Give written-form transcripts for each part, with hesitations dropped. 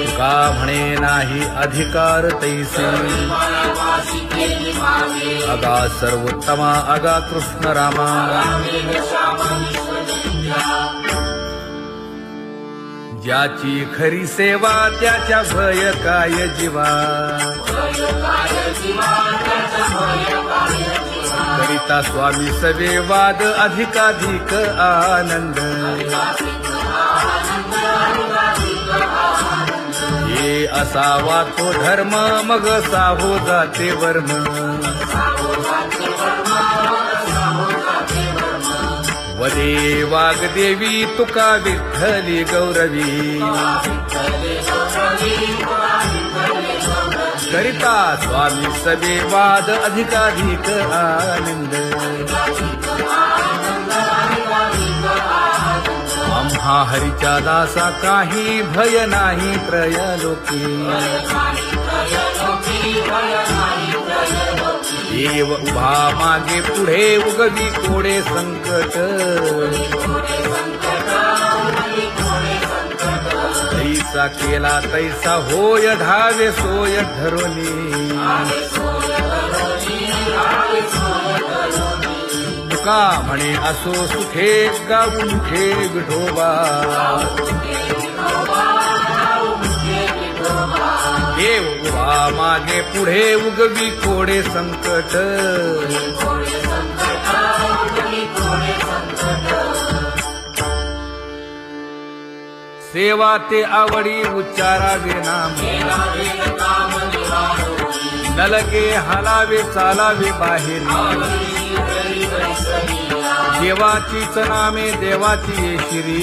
तुका म्हणे नाही अधिकार तैसे अगा सर्वोत्तमा अगा कृष्ण रामा ज्याची खरी सेवा त्याच्या भय काय जीवा करिता स्वामी सवे वाद अधिकाधिक आनंद हे असावा तो धर्म मग साहो जाते वर्म वदे वाग्देवी तुका विठ्ठली गौरवी करिता स्वामी सवे वाद अधिकाधिक आनंद आम्हा हरीच्या दासा काही भय नाही त्रयलोकी देव उभा मागे पुढे उगवी कोडे संकट तैसा केला तैसा होय धावे सोय धरोनी तुका म्हणे असो सुखे गाऊन घे विठोबा देव उभा मागे पुढे उगवी कोडे संकट सेवा ते आवडी उच्चारावे नाम नलगे हालावे चालावे बाहेर देवाचीच नामे देवाची येशिरी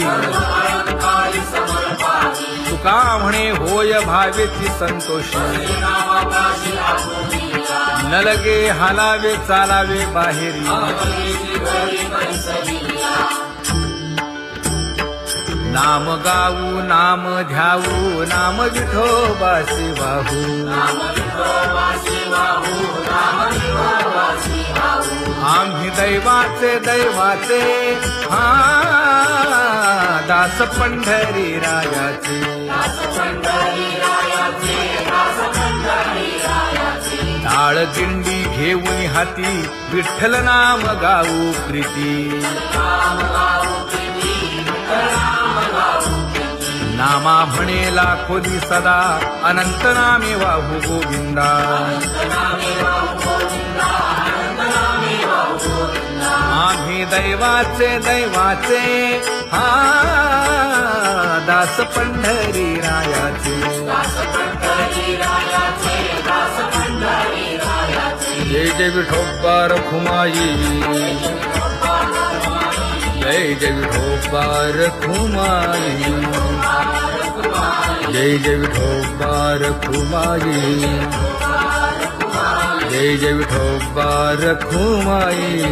तुका म्हणे होय भावेची संतोषी नलगे हालावे चालावे बाहेरी नाम गाऊ नाम ध्याऊ नाम विठोबासी वाहू आम्ही दैवाचे हा दास पंढरी रायाचे टाळ दिंडी घेऊन हाती विठ्ठल नाम गाऊ प्रीती नामा म्हणे लाखोनी सदा अनंत नामे वाहू गोविंदा आम्ही दैवाचे हा दास पंढरी रायाचे जय जय विठोबा रखुमाई जय जय विठोबा रखुमाई जय जय विठोबा रखुमाई जय जय विठोबा रखुमाई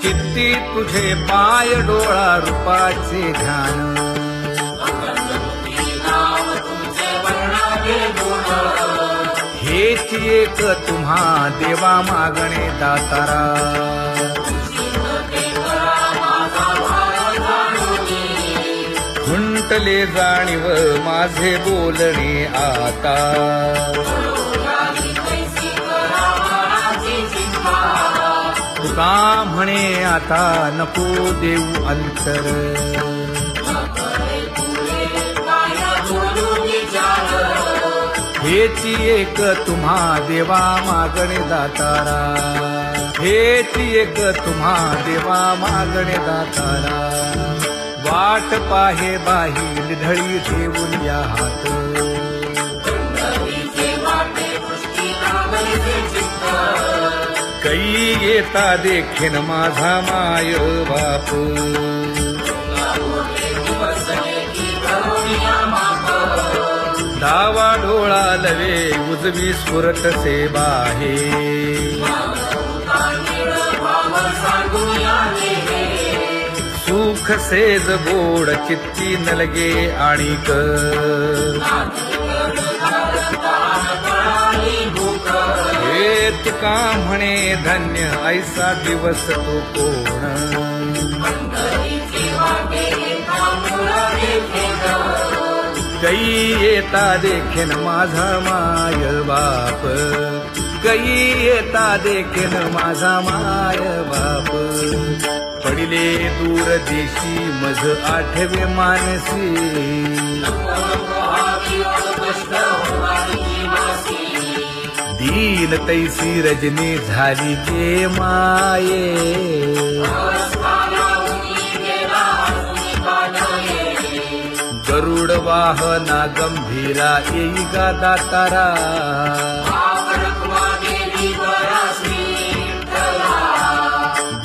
चित्ती तुझे पाय डोळा रूपाचे ध्यान हेच एक तुम्हा देवा मागणे दातारा खुंटले जाणीव माझे बोलणे आता तुका म्हणे आता नको देऊ अंतर हेची एक तुम्हा देवा मागणे दातारा हेची एक तुम्हा देवा मागणे दातारा वाट पाहे बाही ढळी ठेवून या हात कै येता देखीन माझा माय बाप डावा डोळा लवे उजवी स्फुरत से बाहे सुख सेज गोड चित्ती न लगे आणिक हे तुका म्हणे धन्य ऐसा दिवस तो कोण कै येता देखेन माझा माय बाप, कै येता देखेन माझा माय बाप. पडिले दूर देशी मज आठवे मानसी, दीन तैसी रजनी झाली गे माये. गरुड वाहना गंभीरा येई गा दातारा,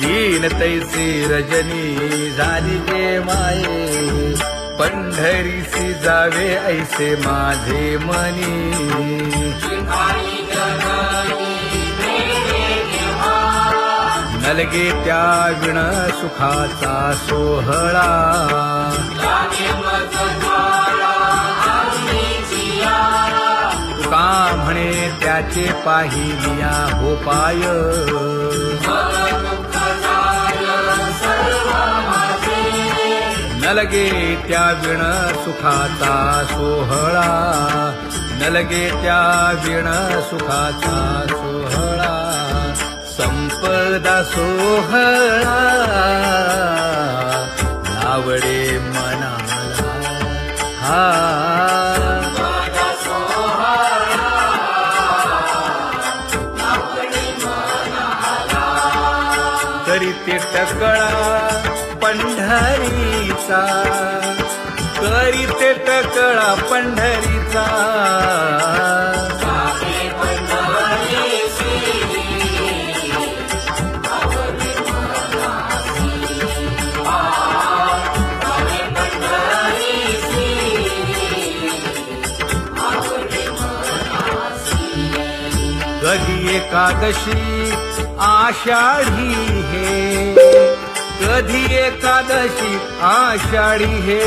दीन तैसी रजनी झाली गे माये. पंढरीसी जावे ऐसे माझे मनी, नलगे त्या विण सुखाचा सोहळा. तुका म्हणे त्याचे पाहिलिया हो पाय, नलगे त्या विण सुखाचा सोहळा, नलगे त्या विण सुखाचा सोहळा. संपदा सोहळा आवडे मनाला, हा करीते टकळा पंढरीचा, करीते टकळा पंढरीचा. कधी एकादशी आषाढी हे, कधी एकादशी आषाढी हे.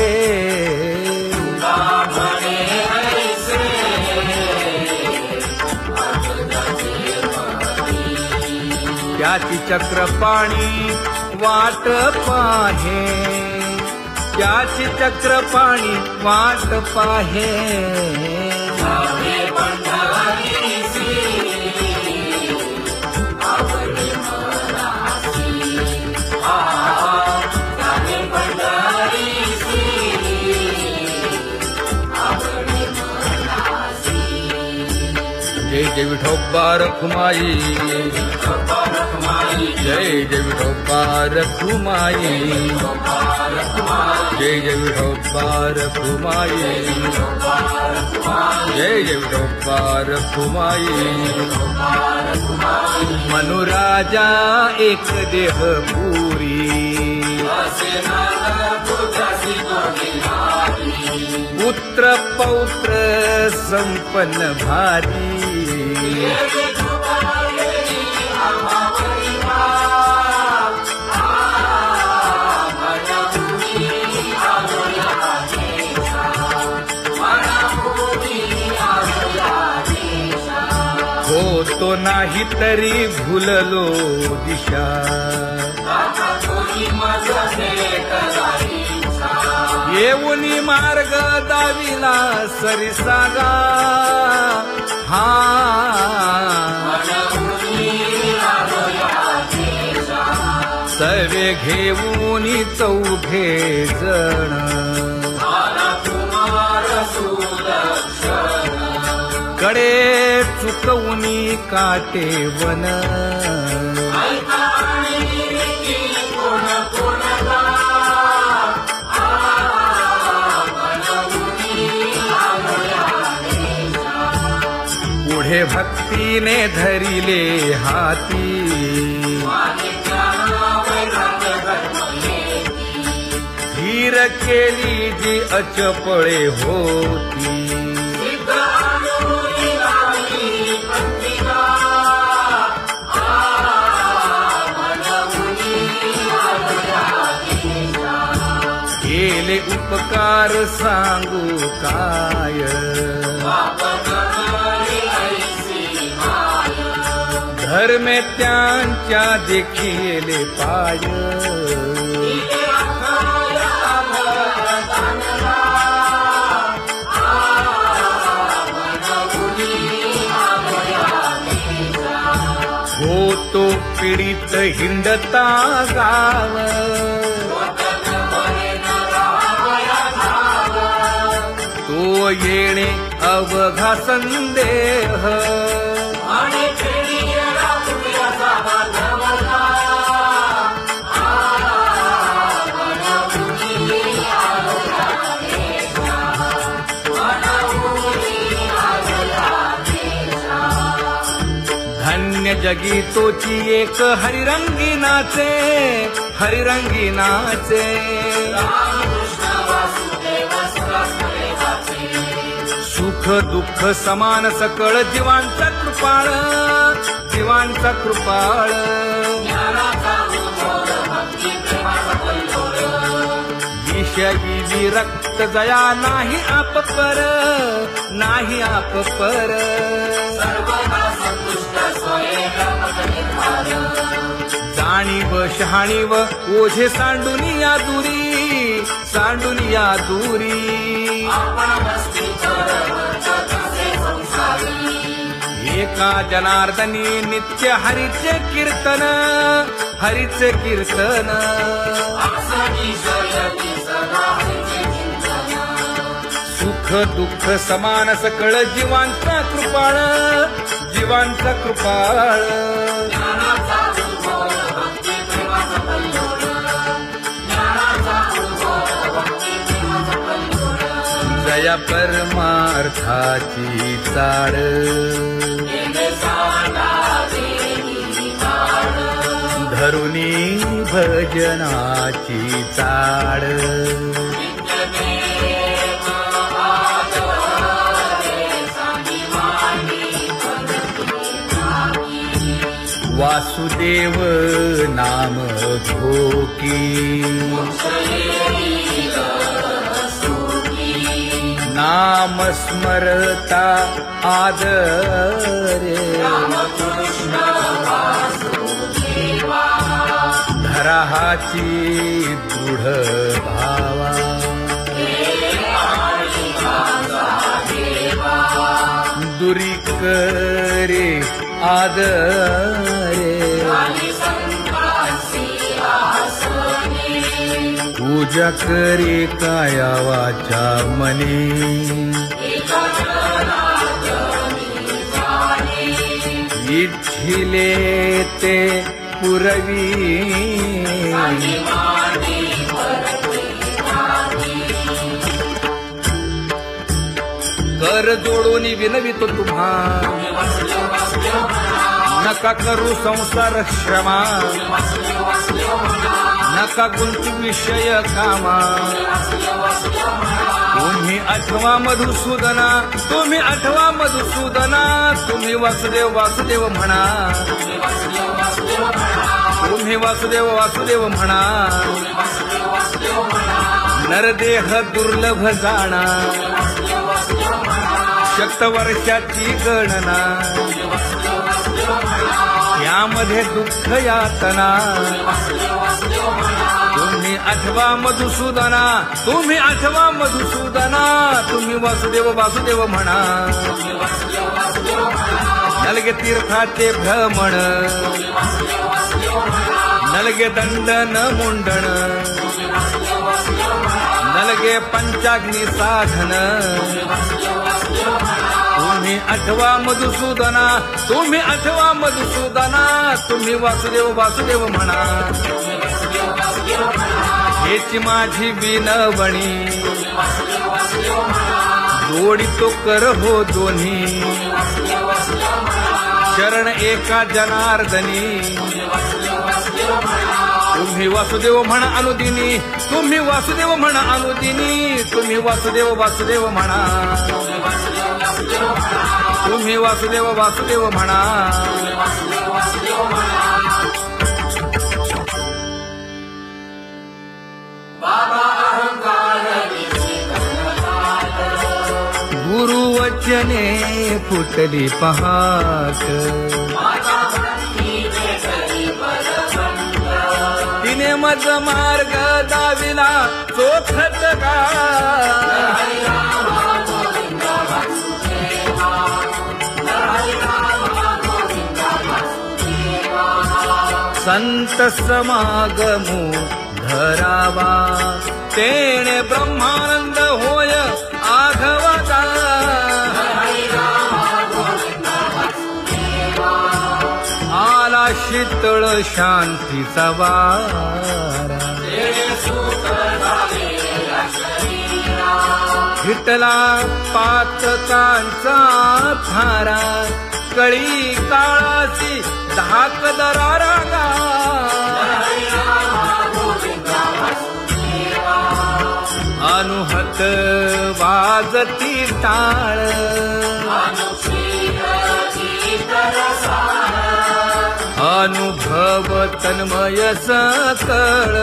त्याची चक्रपाणी वाट पाहे, त्याची चक्रपाणी वाट पाहे. जय जय विठोबा रखुमाई, जय जय विठोबा रखुमाई, जय जय विठोबा रखुमाई, जय जय विठोबा रखुमाई. मनुराजा एक देह पुरी, पुत्र पौत्र संपन्न भारी. होतो नाही तरी भुललो दिशा, येऊनी मार्ग दाविला सरिसागा. हा सवे घेऊनी चौघे जण, कडे चुकवूनी काटे वन. पुढे भक्तीने धरिले हाती, धीर केली जी अचपळे होती. केले उपकार सांगू काय, धर्मे त्यांच्या देखिले पाय. खेडीत हिंडता गाव, तो येणे अवघा संदेह, धन्य जगी तोची एक हरिरंगी नाचे, हरिरंगी नाचे. सुख दुःख समान सकळ जीवांचा कृपाळ, जीवांचा कृपाळ. विषयी विरक्त जया नाही आप पर, नाही आप पर. जाणीव शहाणीव ओझे सांडुनिया दुरी, सांडुनिया दुरी. एका जनार्दनी नित्य हरीचे कीर्तन, हरीचे कीर्तन. सुख दुःख समान सकळ जीवांचा कृपाळ, जीवांचा कृपाळ. जया परमार्थाची चाळ, धरुनी भजनाची चाळ. वासुदेव नाम घोकी, नाम स्मरता आदरे. धराहाची दृढ भावा, दुरी करे आदरे. पूजा करे काया वाचा मनी, इच्छिले ते पुरवी. कर जोडून विनवितो तुम्हा, नका करू संसार श्रमा, नका गुंतू विषय कामा. तुम्ही आठवा मधुसूदना, तुम्ही आठवा मधुसूदना. तुम्ही वासुदेव वासुदेव म्हणा, तुम्ही वासुदेव वासुदेव म्हणा. नरदेह दुर्लभ जाणा, शतवर्षाची गणना. यामध्ये दुःख यातना. तुम्ही आठवा मधुसूदना, तुम्ही आठवा मधुसूदना. तुम्ही वासुदेव वासुदेव म्हणा. नलगे तीर्थाचे भ्रमण, नलगे दंडन मुंडण, नलगे पंचाग्नी साधन. तुम्ही आठवा मधुसूदना, तुम्ही आठवा मधुसूदना. तुम्ही वासुदेव वासुदेव म्हणा. हेची माझी विनवणी, जोडितो कर हो दोन्ही. शरण एका जनार्दनी. तुम्ही वासुदेव म्हणा अनुदिनी, तुम्ही वासुदेव म्हणा अनुदिनी. तुम्ही वासुदेव वासुदेव म्हणा, तुम्ही वासुदेव वासुदेव म्हणा. गुरुवचने फुटली पहाट, तिने मज मार्ग दाविला चोखत का. संत समागमो धरावा तेणे ब्रह्मानंद होय आघवता आला शीतळ शांतीचा वारा विठला पातकांचा थारा कळी काळाची धाक दरारा अनुहत वाजती टाळ अनुभव तन्मय सकळ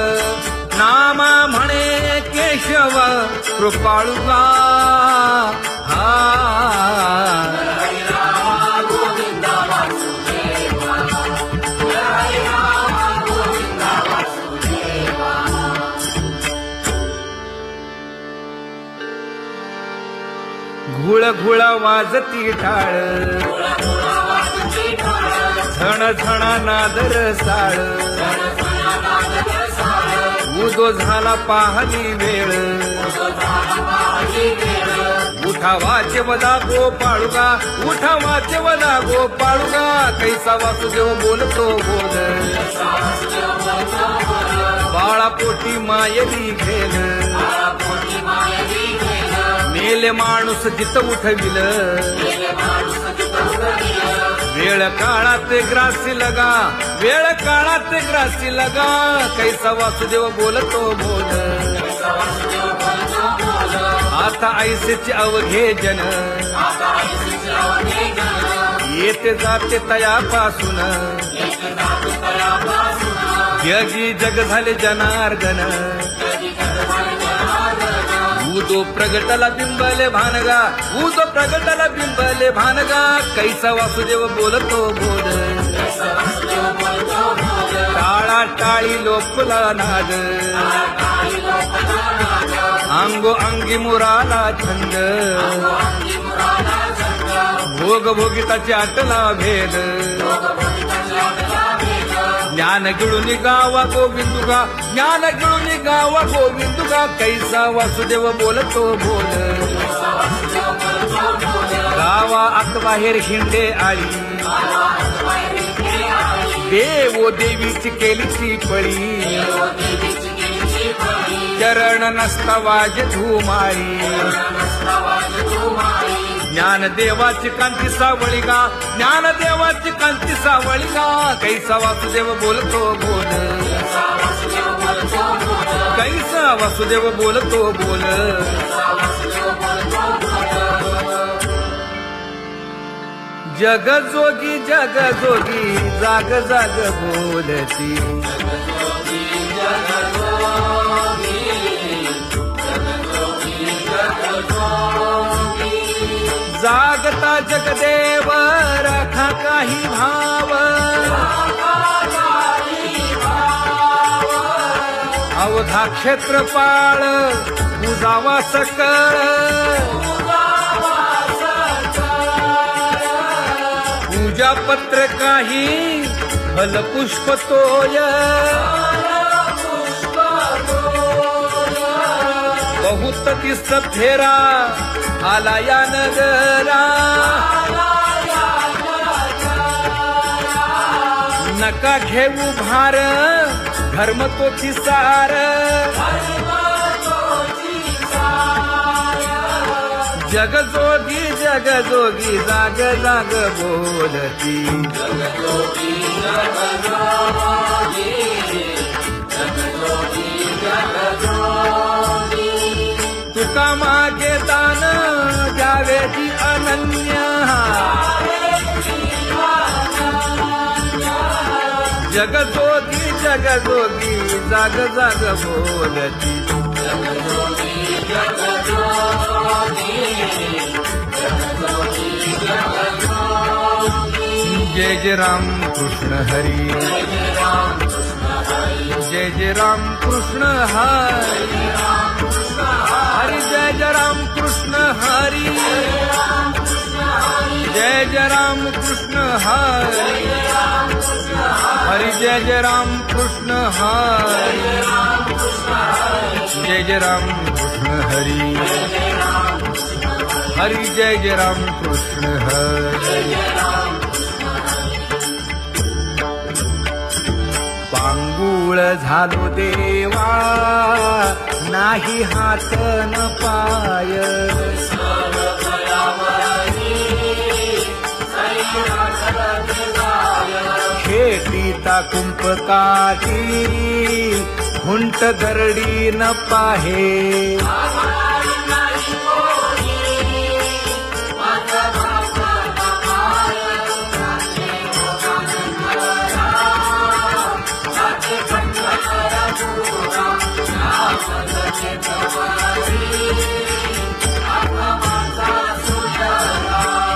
नामा म्हणे केशव कृपाळुगा हा घुळ घुळ वाजती टाळ झण झण नादर साळ उदो झाला पाहली वेळ उठा वाचे वदा गोपाळुगा उठा वाचे वदा गोपाळुगा कैसा वासुदेव बोलतो बोल बाळा पोटी मायली घेल मेले माणूस जित उठविल वेळ काळात ग्रासी लगा वेळ काळात ग्रासी लगा कैसा वासुदेव बोलतो बोल आता ऐसेचे अवघे जन येते जाते तयापासून जगी जग झाले जनार्दन उदो प्रगटला बिंबले भानगा उदो प्रगटला बिंबले भानगा कैसा वासुदेव बोलतो बोल टाळा टाळी लोपला नाद अंगो अंगी मुराला छंद भोग भोगिताची आटला भेद ज्ञान गिळून गावा गोविंदुगा ज्ञान गिळून गावा गोविंदुगा कैसा वासुदेव बोलतो बोल गावा आत बाहेर हिंडे आळी देवो देवीची केलीची पळी चरण नसता वाज धुमाळी ज्ञान देवाची कांती सावळी गा ज्ञान देवाची कांती सावळी गा कैसा वासुदेव बोलतो बोल कैसा वासुदेव बोलतो बोल जग जोगी जाग जाग बोलती जागता जगदेव राखा काही भाव अवधा क्षेत्रपाळ उजावा सकळ पूजा पत्र काही फलपुष्प तोय बहुत तीस फेरा आला या नगरा नका घेऊ भार धर्म तोची सार जगजोगी जाग जाग बोलती तुका मागे दान द्यावेची अनन्य जगजोगी जाग जाग बोलती जय जय राम कृष्ण हरी जय जय राम कृष्ण हरी हरि जय जय राम कृष्ण हरी जय जय राम कृष्ण हरी हरी जय जय राम कृष्ण हरी, जय जय राम कृष्ण हरी, हरी जय जय राम कृष्ण हरी. पांगुळ झालो देवा नाही हात न पाय, खेटीता कुंपकाठी हुंट गरडी न पाहे,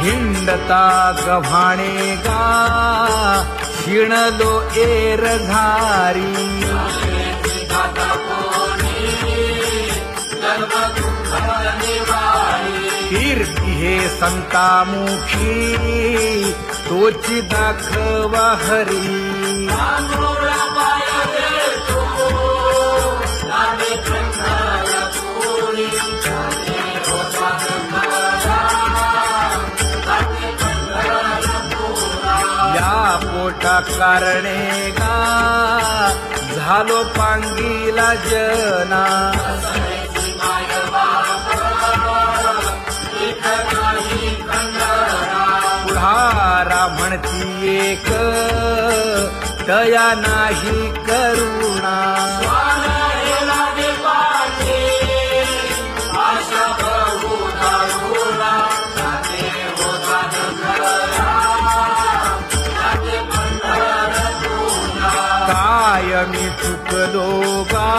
हिंडता गव्हाणे गा शिणलो एर झारी, कीर्ती हे संतामुखी तोची दाखवा हरी, पोटा कारणे गा झालो पांगीला जना, पुढारा म्हणती एक तया नाही करुणा, मी चुकलो गा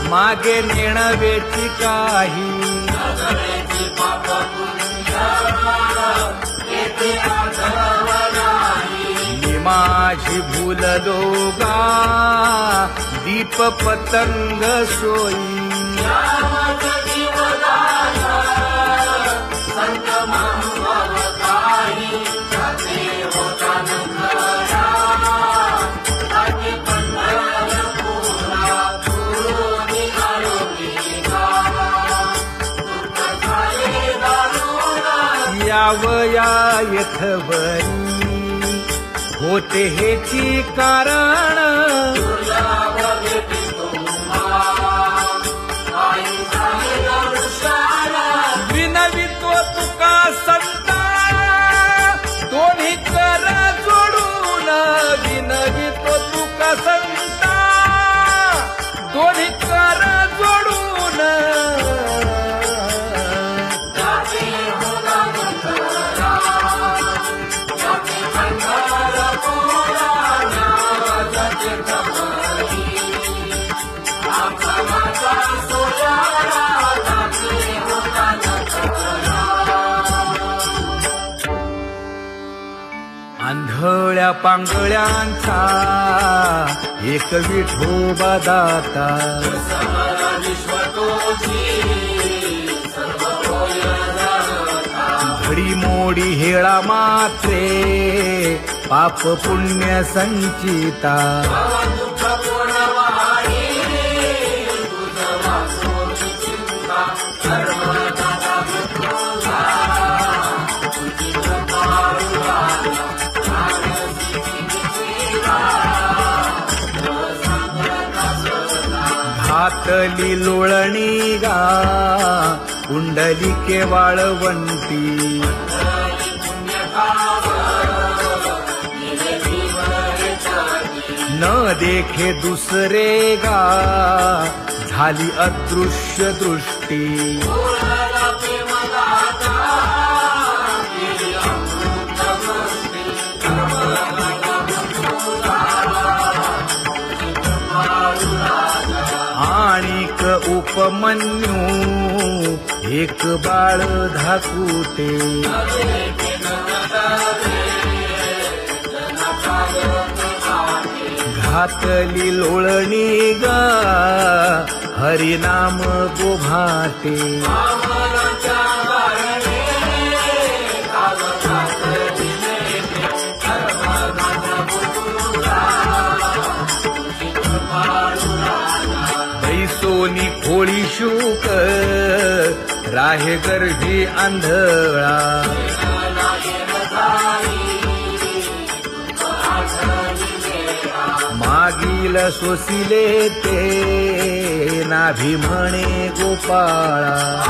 मागे नेणवेची काही, मी माझी भूललो गा दीप पतंग सोयी, यावया यथवरी होते हेची कारण, विनवितो तुका संता दोन्ही कर जोडून, विनवितो तुका संता दोन्ही कर जोडून, आंधळ्या पांगळ्यांचा एक विठोबा दाता, घडी मोडी हेळा मात्रे पाप पुण्य संचिता, घातली लोळणी गा कुंडलिके वाळवंटी, न देखे दुसरे गा झाली अदृश्य दृष्टी, आणिक उपमन्यू एक बाळ धाकुटे, घातली लोळणी गा हरिनाम गोभाटे, भोळी शूक राहे गर्भी आंधळा. मागील सोसिले ते नाभी म्हणे गोपाळा.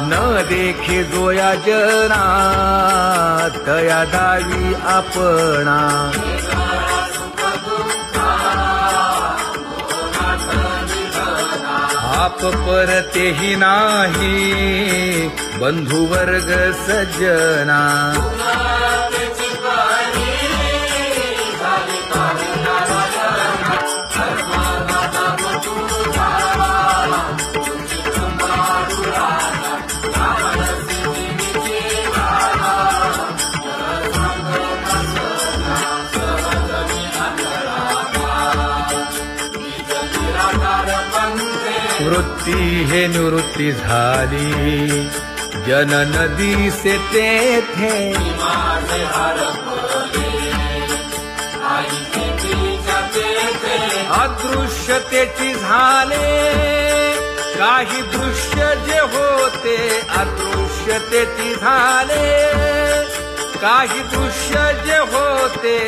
न देखे जोया जना तया दावी आपणा. आप परतेही नाही बंधू वर्ग सज्जना. वृत्ती हे निवृत्ती झाली जन नदी से तेथे. अदृश्यतेची झाले काही दृश्य जे होते. अदृश्यतेची झाले काही दृश्य जे होते.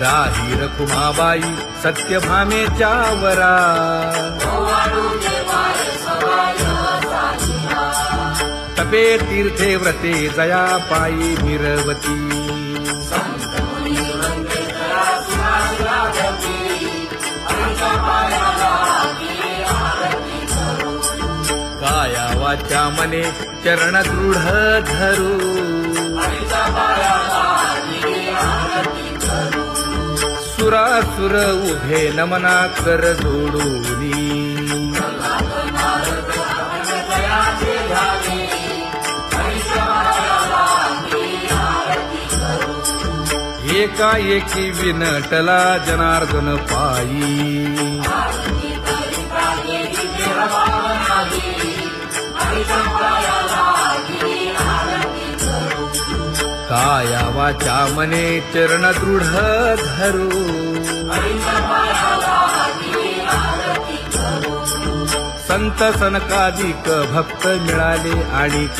राही रखुमाबाई सत्यभामेच्या वरा. तपे तीर्थे व्रते जया पायी मिरवती. काया वाचा मने चरण दृढ धरू. सुरासुर उभे नमना कर जोडूनी. एकाएकी विनटला जनार्दन पायी. काया वाचा मने चरण दृढ धरू. संत सनकादिक भक्त मिळाले आणिक.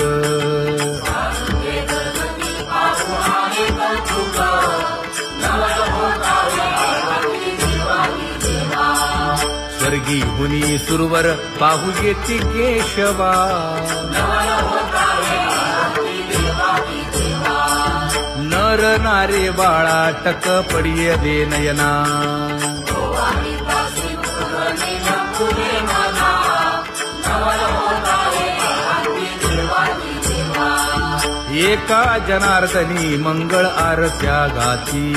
स्वर्गी मुनी सुरवर पाहू येती केशवा. नर नारे बाळा टक पडिये दे नयना. एका जनार्दनी मंगळ आरत्या गाती.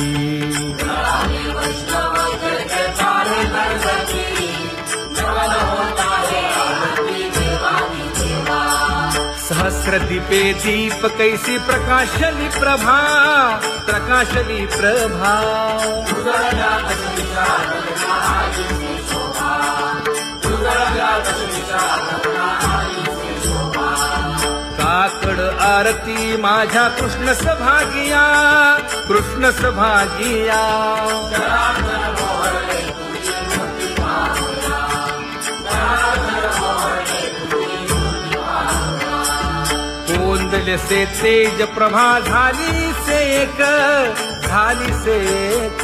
सहस्र दीपे दीप कैसी प्रकाशली प्रभा. प्रकाशली प्रभा. काकड आरती माझ्या कृष्ण सभागिया. कृष्ण सभागिया. कोंदले से तेज प्रभा झाली से एक. झाली से एक.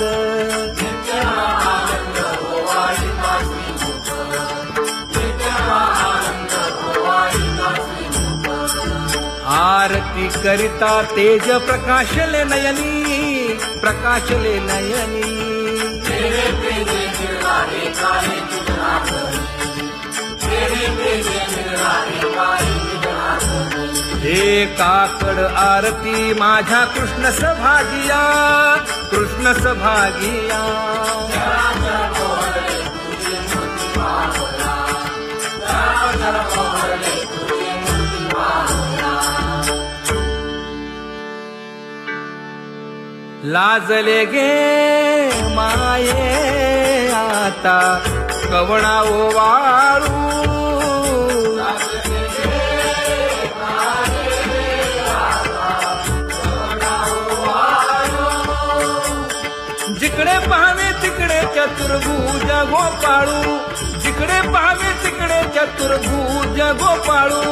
आरती करिता तेज प्रकाशले नयनी. प्रकाशले नयनी. हे काकड आरती माझ्या कृष्ण सभागिया. कृष्ण सभागिया. माजले गे माये आता कवणा वाळू जिकडे पाहावे तिकडे चतुर्भुज गोपाळू जिकडे पाहावे तिकडे चतुर्भुज गोपाळू